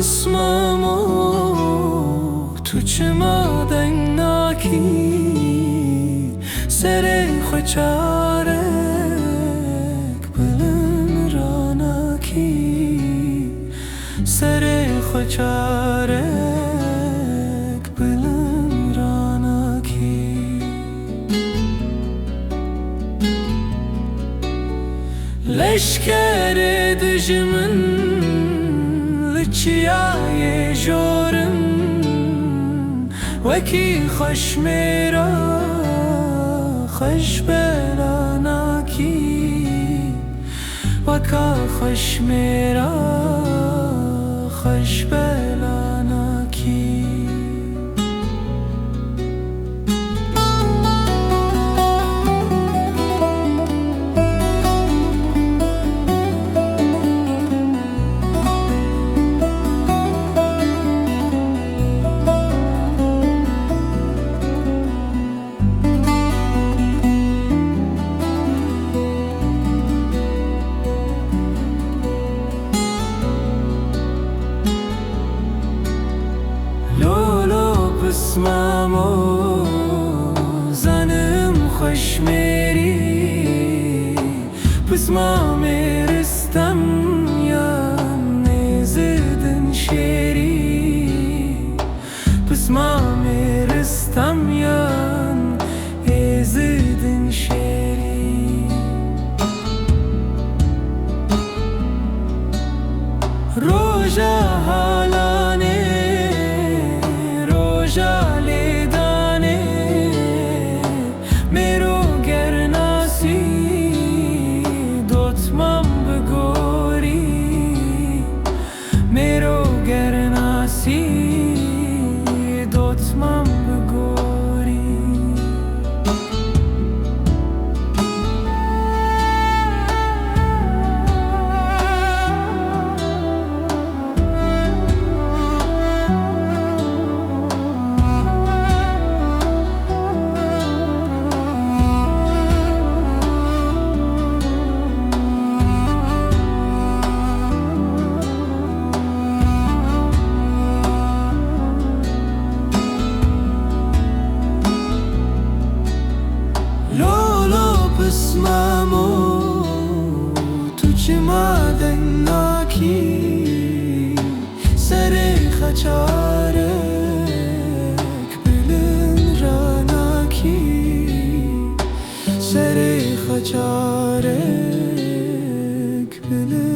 بسمامو تو چما دنگناکی سر خوچارک بلن راناکی سر خوچارک بلن راناکی لشکر دجمن لچیای جورم وکی خوش میرا خوش بلاناکی وکا خوش میرا خوش بلاناکی بسمامو زنم خوش میری بسمام رستم یا نزدن شیری بسمام رستم یا نزدن شیری روژا حالانه جالی دانه میرو گرناسی دوتمام بگوری میرو گرناسی دوتمام بگوری بسمامو تو چما دنگناکی سر خوچارک بلن راناکی سر خوچارک بلن